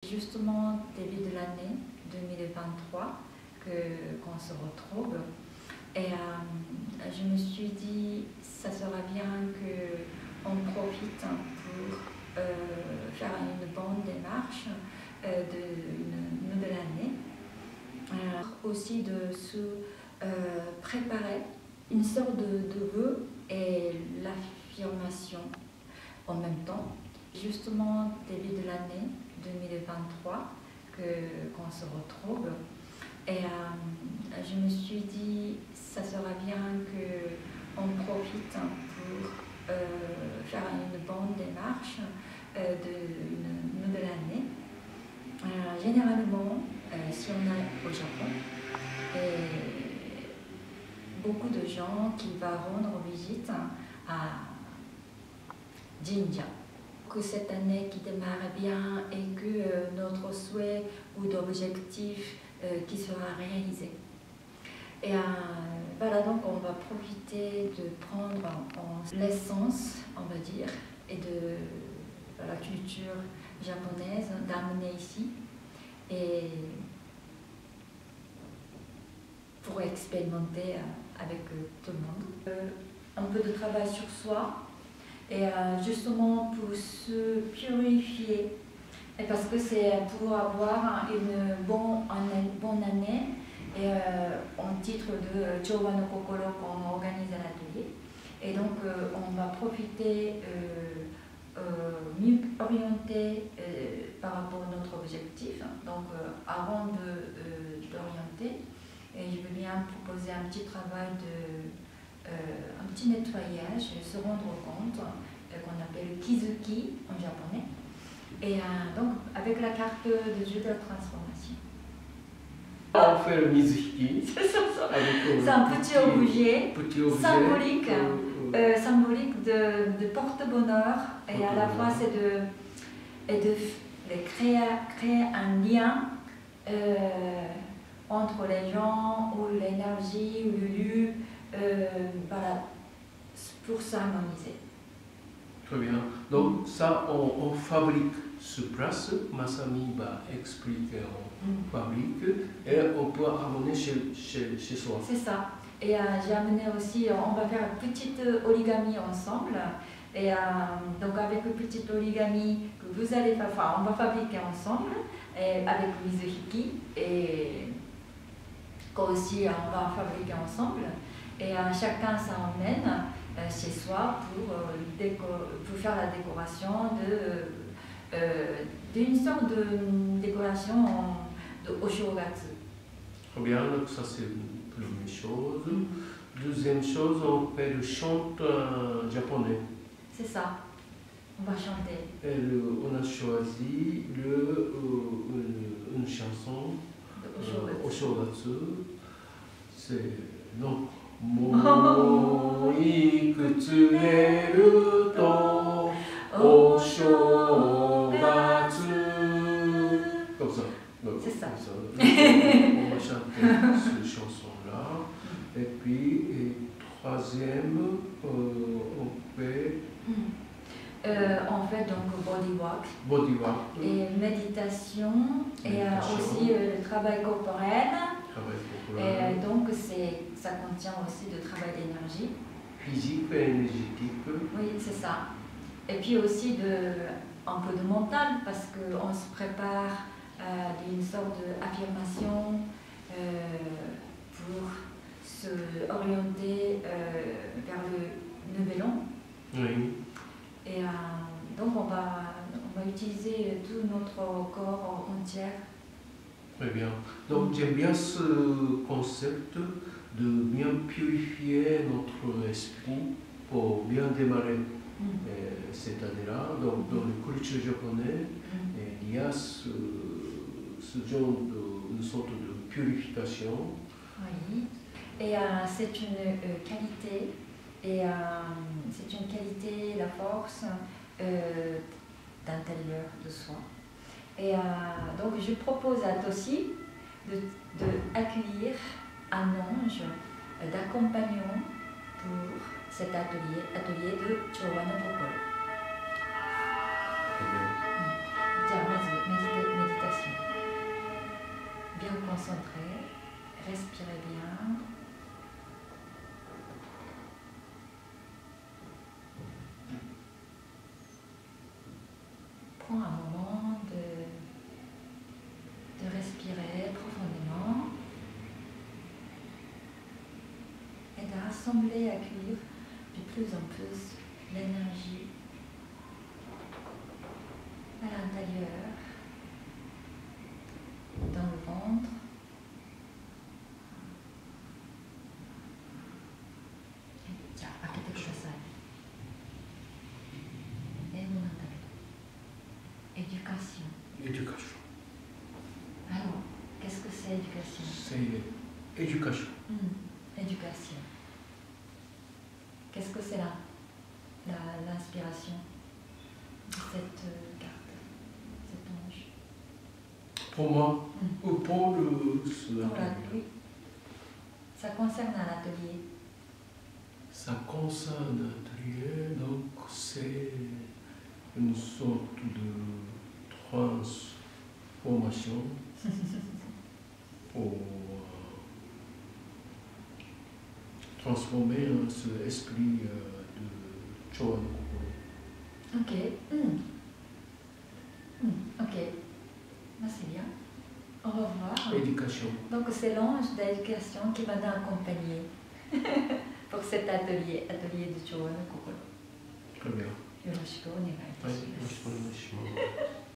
Justement, début de l'année 2023, qu'on se retrouve. Et je me suis dit, ça sera bien qu'on profite pour faire une bonne démarche d'une nouvelle année. Aussi de se préparer une sorte de vœu et l'affirmation en même temps. Justement, début de l'année 2023, qu'on se retrouve. Et je me suis dit, ça sera bien qu'on profite pour faire une bonne démarche d'une nouvelle année. Généralement, si on est au Japon, beaucoup de gens qui vont rendre visite à Jinja. Que cette année qui démarre bien et que notre souhait ou d'objectif qui sera réalisé. Et voilà, donc on va profiter de prendre l'essence, on va dire, et de la culture japonaise, d'amener ici, et pour expérimenter avec tout le monde. Un peu de travail sur soi, et justement pour se purifier, et parce que c'est pour avoir une bonne année, et en titre de Chōwa no Kokoro qu'on organise à l'atelier. Et donc on va profiter mieux orienter par rapport à notre objectif. Donc avant d'orienter, et je veux bien proposer un petit travail un petit nettoyage, se rendre compte qu'on appelle Kizuki en japonais, et donc avec la carte de jeu de la transformation. On fait le mizuhiki. C'est un petit objet symbolique, symbolique de porte-bonheur, et à la fois c'est de créer un lien entre les gens, ou l'énergie, ou le lieu, voilà, pour s'harmoniser. Très bien. Donc ça, on fabrique sur place. Masami va expliquer, on fabrique, et on peut amener chez soi. C'est ça. Et j'ai amené aussi, on va faire une petite origami ensemble. Et donc avec une petite origami que vous allez faire, enfin, on va fabriquer ensemble, et avec Mizuhiki, et qu'aussi on va fabriquer ensemble. Et chacun s'emmène chez soi pour faire la décoration d'une sorte de décoration de Oshogatsu. Très bien, donc ça c'est la première chose. Deuxième chose, on fait le chant japonais. C'est ça, on va chanter. Et on a choisi une chanson Oshogatsu. C'est donc Mo ikutsu neru to Oshogatsu. Comme ça. C'est ça. On va chanter cette chanson-là. Et puis, troisième, on fait. On fait donc body work. Et méditation. Et aussi le travail corporel. Et donc ça contient aussi de travail d'énergie. Physique et énergétique. Oui, c'est ça. Et puis aussi un peu de mental, parce qu'on se prépare d'une sorte d'affirmation pour se orienter vers le nouvel an. Oui. Et donc on va utiliser tout notre corps entier. Très bien. Donc j'aime bien ce concept de bien purifier notre esprit pour bien démarrer cette année-là. Donc dans le culture japonais, il y a ce genre une sorte de purification. Oui. Et c'est une qualité, et c'est une qualité, la force d'intérieur de soi. Et donc je propose à Toshi d'accueillir un ange d'accompagnement pour cet atelier de Chōwa no Kokoro. じゃあまずメディ concentrez, respirez bien. Prends un moment de respirer profondément et de rassembler, accueillir de plus en plus l'énergie à l'intérieur, dans le ventre. Et éducation. Éducation. Alors, qu'est-ce que c'est éducation? C'est éducation. Éducation. Qu'est-ce que c'est l'inspiration de cette carte, cet ange? Pour moi, ou pour oui. Ça concerne un atelier. Ça concerne l'atelier, donc c'est une sorte de transformation pour transformer ce esprit de Choan Kokoro. Ok. Ok. C'est bien. Au revoir. Éducation. Donc c'est l'ange d'éducation qui m'a accompagné pour cet atelier de Choan Kokoro. Très bien. よろしくお願いいたします。はい、よろしくお願いします。